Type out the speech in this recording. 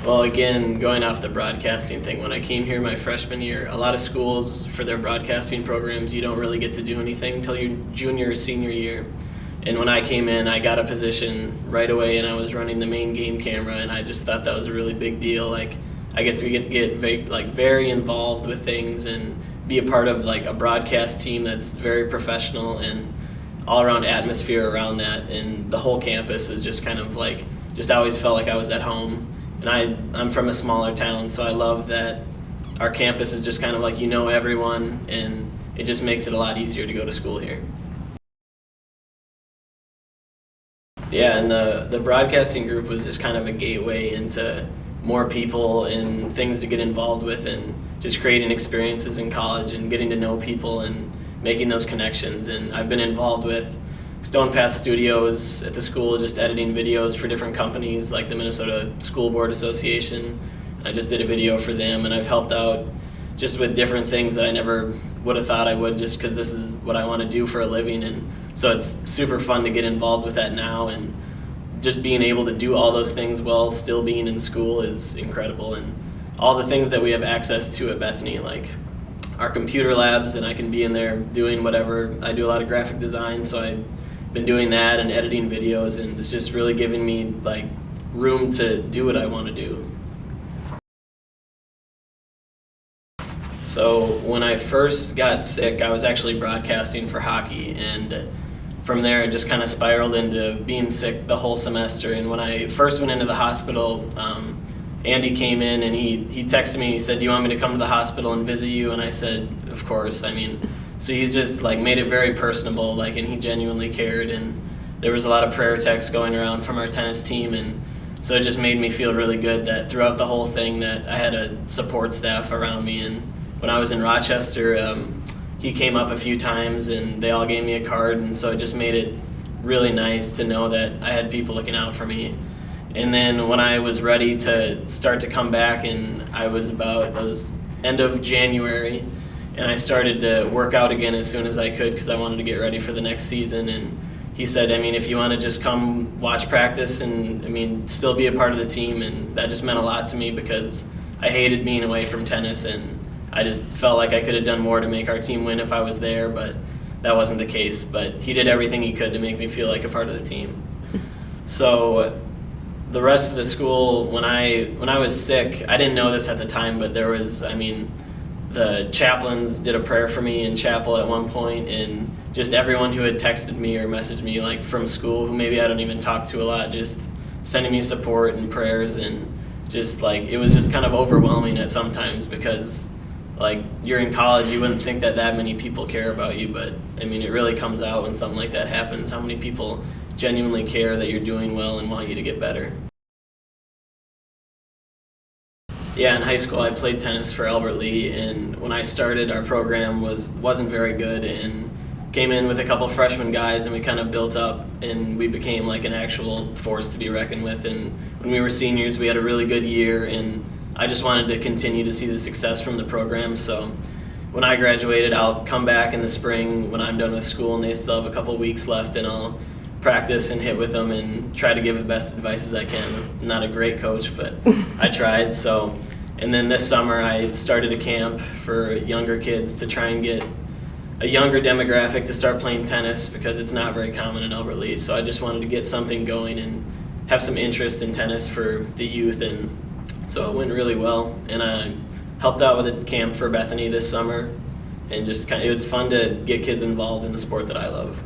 Well, again, going off the broadcasting thing, when I came here my freshman year, a lot of schools, for their broadcasting programs, you don't really get to do anything until your junior or senior year. And when I came in, I got a position right away, and I was running the main game camera, and I just thought that was a really big deal. Like, I get to get very involved with things and be a part of like a broadcast team that's very professional, and all around atmosphere around that, and the whole campus is just kind of like, just always felt like I was at home. And I'm from a smaller town, so I love that our campus is just kind of like, you know, everyone, and it just makes it a lot easier to go to school here. Yeah, and the broadcasting group was just kind of a gateway into more people and things to get involved with, and just creating experiences in college and getting to know people and making those connections. And I've been involved with Stone Path Studios at the school, just editing videos for different companies like the Minnesota School Board Association. I just did a video for them, and I've helped out just with different things that I never would have thought I would, just because this is what I want to do for a living. And so it's super fun to get involved with that now, and just being able to do all those things while still being in school is incredible. And all the things that we have access to at Bethany, like our computer labs, and I can be in there doing whatever. I do a lot of graphic design, so I've been doing that and editing videos, and it's just really giving me like room to do what I want to do. So when I first got sick, I was actually broadcasting for hockey, and from there it just kind of spiraled into being sick the whole semester. And when I first went into the hospital, Andy came in and he texted me. He said, "Do you want me to come to the hospital and visit you?" And I said, "Of course." I mean, so he's just like made it very personable, like, and he genuinely cared. And there was a lot of prayer texts going around from our tennis team, and so it just made me feel really good that throughout the whole thing that I had a support staff around me. And when I was in Rochester, he came up a few times, and they all gave me a card, and so it just made it really nice to know that I had people looking out for me. And then when I was ready to start to come back, and it was end of January, and I started to work out again as soon as I could because I wanted to get ready for the next season. And he said, I mean, if you want to just come watch practice and, I mean, still be a part of the team. And that just meant a lot to me because I hated being away from tennis, and I just felt like I could have done more to make our team win if I was there, but that wasn't the case. But he did everything he could to make me feel like a part of the team. So the rest of the school, when I was sick, I didn't know this at the time, but there was, I mean, the chaplains did a prayer for me in chapel at one point, and just everyone who had texted me or messaged me like from school, who maybe I don't even talk to a lot, just sending me support and prayers. And just like, it was just kind of overwhelming at sometimes because like you're in college, you wouldn't think that many people care about you, but I mean, it really comes out when something like that happens, how many people genuinely care that you're doing well and want you to get better. Yeah, in high school I played tennis for Albert Lee, and when I started, our program wasn't very good, and came in with a couple freshman guys, and we kind of built up, and we became like an actual force to be reckoned with. And when we were seniors, we had a really good year, and I just wanted to continue to see the success from the program. So when I graduated, I'll come back in the spring when I'm done with school and they still have a couple weeks left, and I'll practice and hit with them and try to give the best advice as I can. I'm not a great coach, but I tried. So, and then this summer I started a camp for younger kids to try and get a younger demographic to start playing tennis because it's not very common in Albert Lee. So I just wanted to get something going and have some interest in tennis for the youth, and so it went really well. And I helped out with a camp for Bethany this summer, and just it was fun to get kids involved in the sport that I love.